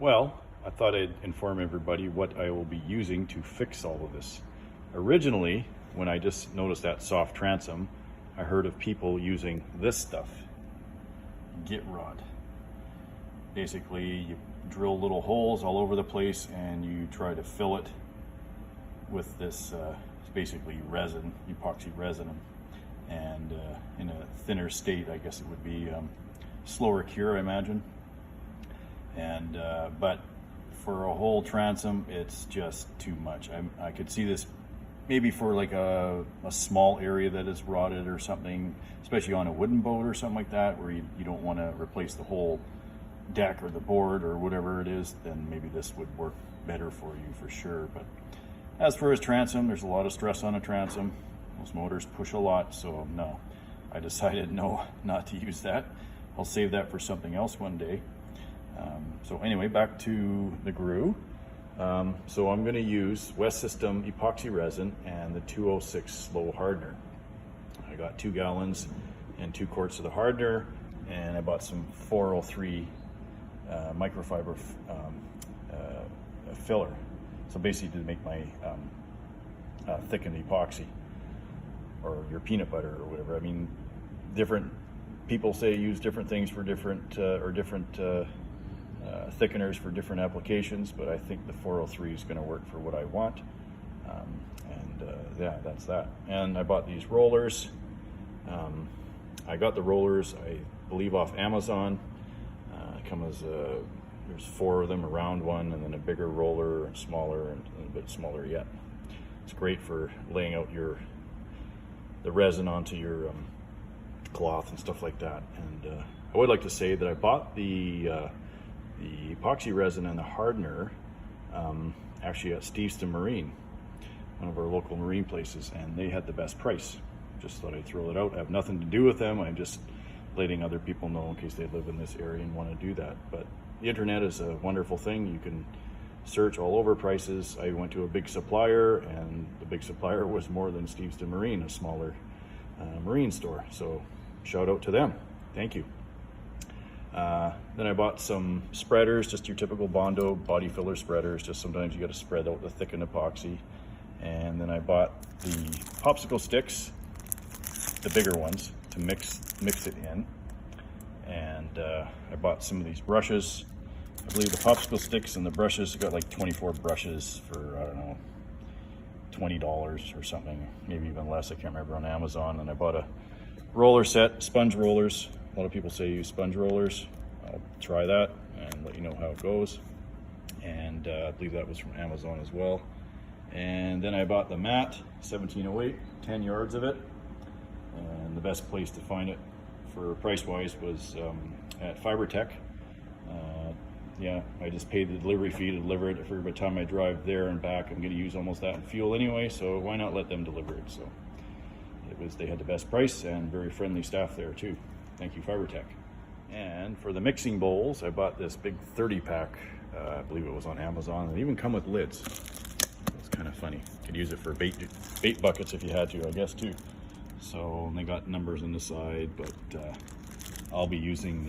Well, I thought I'd inform everybody what I will be using to fix all of this. Originally, when I just noticed that soft transom, I heard of people using this stuff, Git Rod. Basically, you drill little holes all over the place and you try to fill it with this basically resin, epoxy resin, and in a thinner state, I guess it would be slower cure, I imagine. And but for a whole transom, it's just too much. I could see this maybe for like a small area that is rotted or something, especially on a wooden boat or something like that, where you don't want to replace the whole deck or the board or whatever it is, then maybe this would work better for you for sure. But as for his transom, there's a lot of stress on a transom. Those motors push a lot, so no, I decided no, not to use that. I'll save that for something else one day. So anyway, back to the Grue. So I'm going to use West System epoxy resin and the 206 slow hardener. I got 2 gallons and 2 quarts of the hardener, and I bought some 403 microfiber filler. So basically to make my thickened epoxy or your peanut butter or whatever. I mean, different people say use different things for different thickeners for different applications, but I think the 403 is going to work for what I want. Yeah, that's that. And I bought these rollers. I got the rollers, I believe, off Amazon. Come as there's 4 of them, a round one, and then a bigger roller, and smaller, and a bit smaller yet. It's great for laying out the resin onto your cloth and stuff like that. And I would like to say that I bought the epoxy resin and the hardener actually at Steveston Marine, one of our local marine places, and they had the best price. Just thought I'd throw it out. I have nothing to do with them. I'm just letting other people know in case they live in this area and want to do that. But the internet is a wonderful thing. You can search all over prices. I went to a big supplier, and the big supplier was more than Steveston Marine, a smaller marine store. So shout out to them. Thank you. Then I bought some spreaders, just your typical Bondo body filler spreaders. Just sometimes you got to spread out the thickened epoxy. And then I bought the popsicle sticks, the bigger ones, to mix it in. And I bought some of these brushes. I believe the popsicle sticks and the brushes got like 24 brushes for, I don't know, $20 or something, maybe even less. I can't remember, on Amazon. And I bought a roller set, sponge rollers. A lot of people say use sponge rollers. I'll try that and let you know how it goes. And I believe that was from Amazon as well. And then I bought the mat, 1708, 10 yards of it. And the best place to find it for price-wise was at Fibertech. Yeah, I just paid the delivery fee to deliver it. For every time I drive there and back, I'm going to use almost that in fuel anyway, so why not let them deliver it? So they had the best price and very friendly staff there too. Thank you, Fibertech. And for the mixing bowls, I bought this big 30-pack. I believe it was on Amazon. They even come with lids. It's kind of funny. You could use it for bait buckets if you had to, I guess, too. So they got numbers on the side, but I'll be using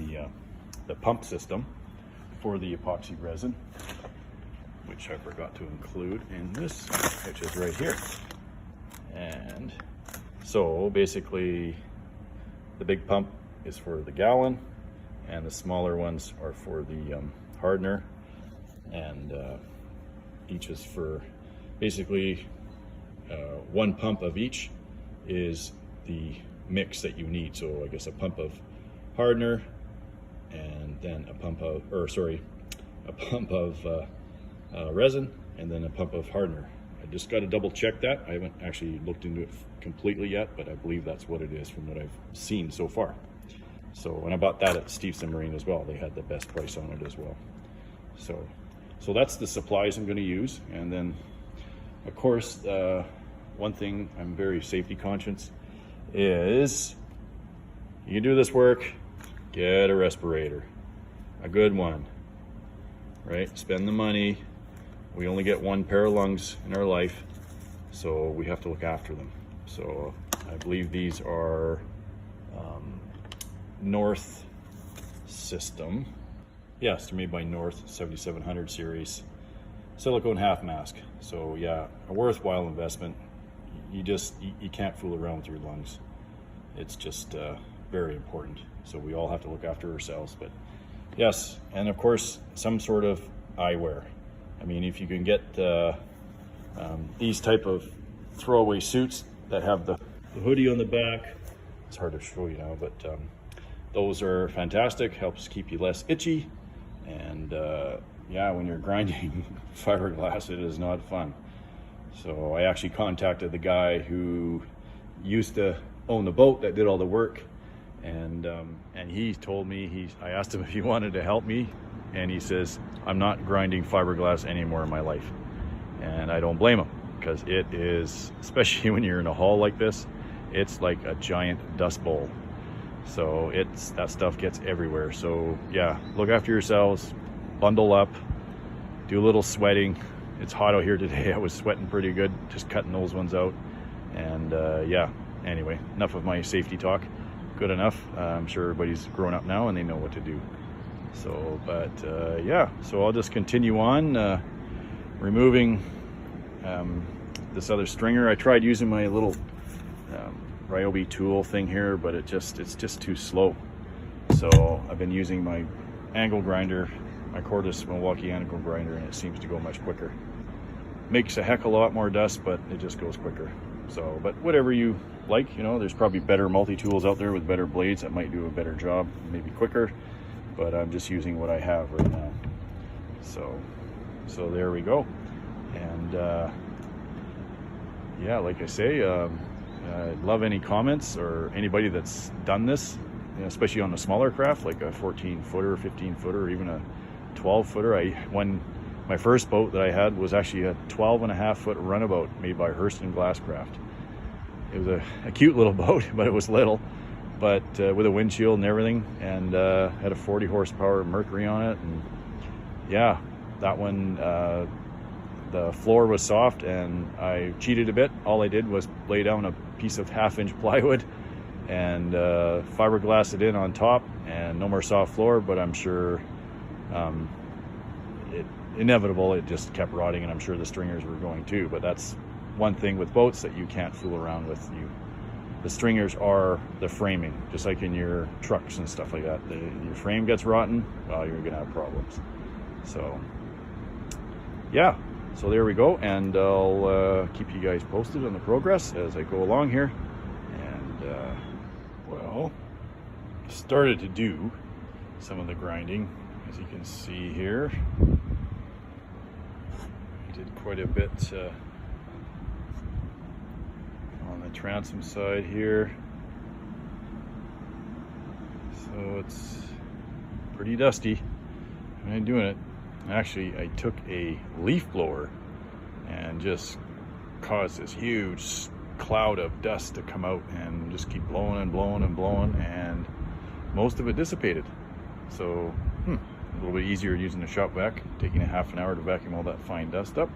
the pump system for the epoxy resin, which I forgot to include in this, which is right here. And so basically, the big pump is for the gallon, and the smaller ones are for the hardener, and each is for basically 1 pump of each is the mix that you need. So I guess a pump of hardener, and then a pump of resin, and then a pump of hardener. I just got to double check that. I haven't actually looked into it completely yet, but I believe that's what it is from what I've seen so far. So when I bought that at Steveston Marine as well, they had the best price on it as well. So that's the supplies I'm going to use. And then, of course, one thing I'm very safety conscious is, you do this work, get a respirator, a good one, right? Spend the money. We only get 1 pair of lungs in our life, so we have to look after them. So I believe these are North System. Yes, they're made by North, 7700 series, silicone half mask. So yeah, a worthwhile investment. You can't fool around with your lungs. It's just very important. So we all have to look after ourselves. But yes, and of course some sort of eyewear. I mean, if you can get these type of throwaway suits that have the hoodie on the back, it's hard to show you now, but those are fantastic. Helps keep you less itchy. And yeah, when you're grinding fiberglass, it is not fun. So I actually contacted the guy who used to own the boat that did all the work, and he told me, I asked him if he wanted to help me, and he says, I'm not grinding fiberglass anymore in my life. And I don't blame him, because it is, especially when you're in a hall like this, it's like a giant dust bowl. So that stuff gets everywhere. So yeah, look after yourselves, bundle up, do a little sweating. It's hot out here today. I was sweating pretty good, just cutting those ones out. And yeah, anyway, enough of my safety talk. Good enough. I'm sure everybody's grown up now and they know what to do. So, but yeah, so I'll just continue on removing this other stringer. I tried using my little Ryobi tool thing here, but it's just too slow. So I've been using my angle grinder, my cordless Milwaukee angle grinder, and it seems to go much quicker. Makes a heck of a lot more dust, but it just goes quicker. So, but whatever you like, you know, there's probably better multi-tools out there with better blades that might do a better job, maybe quicker, but I'm just using what I have right now. So there we go. And yeah, like I say, I'd love any comments or anybody that's done this, you know, especially on a smaller craft like a 14-footer, 15-footer, or even a 12-footer. My first boat that I had was actually a 12.5-foot runabout made by Hurston Glasscraft. It was a cute little boat, but it was little, but with a windshield and everything, and had a 40 horsepower Mercury on it. And yeah, that one, the floor was soft, and I cheated a bit. All I did was lay down a piece of 1/2-inch plywood and fiberglass it in on top, and no more soft floor. But I'm sure it just kept rotting, and I'm sure the stringers were going too. But that's one thing with boats that you can't fool around with. The stringers are the framing, just like in your trucks and stuff like that. Your frame gets rotten, well, you're gonna have problems. So yeah, so there we go, and I'll keep you guys posted on the progress as I go along here. And well, started to do some of the grinding, as you can see here. I did quite a bit on the transom side here, so it's pretty dusty. I'm doing it. Actually, I took a leaf blower and just caused this huge cloud of dust to come out and just keep blowing and blowing and blowing, and most of it dissipated. So a little bit easier using a shop vac, taking a half an hour to vacuum all that fine dust up.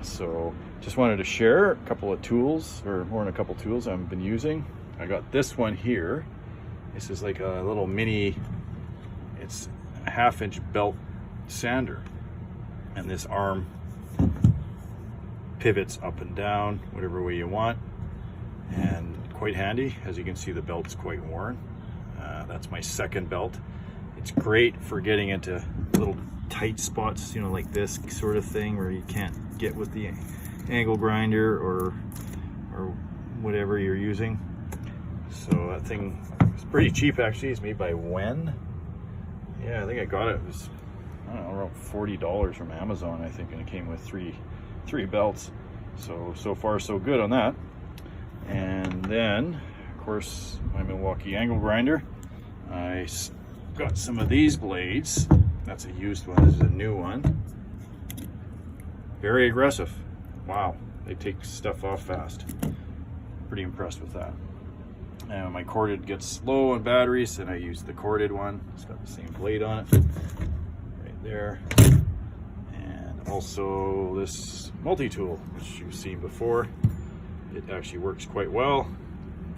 So just wanted to share a couple of tools, or more than a couple tools I've been using. I got this one here. This is like a little mini, it's a 1/2-inch belt sander, and this arm pivots up and down whatever way you want, and quite handy. As you can see, the belt's quite worn. That's my second belt. It's great for getting into little tight spots, you know, like this sort of thing where you can't get with the angle grinder or whatever you're using. So that thing is pretty cheap, actually. It's made by Wen. Yeah, I think I got it. It was, I don't know, around $40 from Amazon, I think, and it came with three belts. So far so good on that. And then, of course, my Milwaukee angle grinder. I got some of these blades. That's a used one. This is a new one. Very aggressive. Wow, they take stuff off fast. Pretty impressed with that. And my corded gets low on batteries, and I use the corded one. It's got the same blade on it, right there. And also this multi-tool, which you've seen before. It actually works quite well.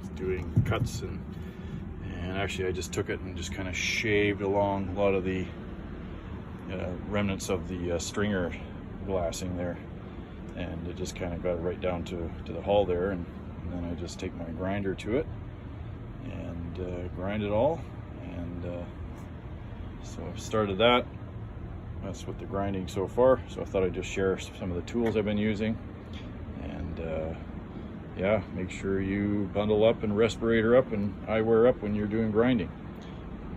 It's doing cuts and And actually I just took it and just kind of shaved along a lot of the remnants of the stringer glassing there, and it just kind of got right down to the hull there, and then I just take my grinder to it and grind it all. And so I've started that. That's with the grinding so far. So I thought I'd just share some of the tools I've been using. And yeah, make sure you bundle up and respirator up and eyewear up when you're doing grinding.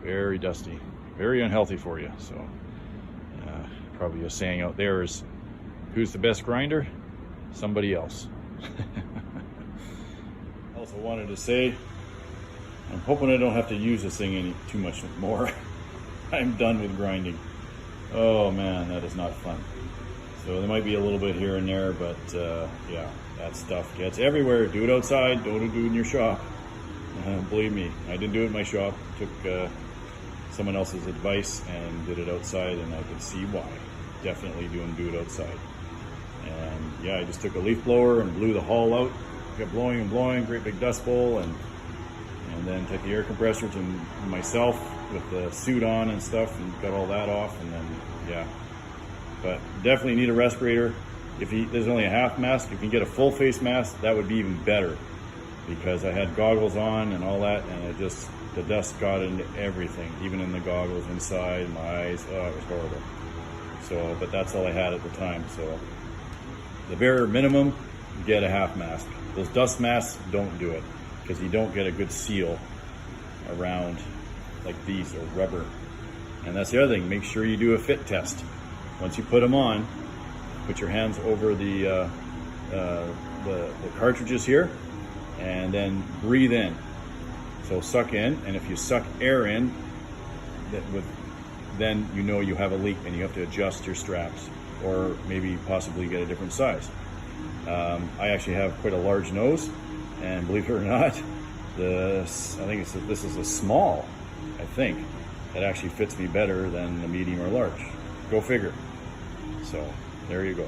Very dusty, very unhealthy for you. So probably a saying out there is, who's the best grinder? Somebody else. I also wanted to say, I'm hoping I don't have to use this thing too much more. I'm done with grinding. Oh man, that is not fun. So there might be a little bit here and there, but yeah, that stuff gets everywhere. Do it outside, don't do it in your shop. Believe me, I didn't do it in my shop. Took someone else's advice and did it outside, and I could see why. Definitely do it outside. And yeah, I just took a leaf blower and blew the hull out. Kept blowing and blowing, great big dust bowl, and then took the air compressor to myself with the suit on and stuff, and got all that off. And then yeah, but definitely need a respirator. If there's only a half mask, if you can get a full face mask, that would be even better, because I had goggles on and all that, and the dust got into everything, even in the goggles, inside my eyes. Oh, it was horrible. So, but that's all I had at the time. So the bare minimum, get a half mask. Those dust masks, don't do it, because you don't get a good seal around like these, or rubber. And that's the other thing, make sure you do a fit test. Once you put them on, put your hands over the cartridges here, and then breathe in. So suck in, and if you suck air in, then you know you have a leak and you have to adjust your straps, or maybe possibly get a different size. I actually have quite a large nose, and believe it or not, this is a small, I think. It actually fits me better than a medium or large. Go figure. So there you go.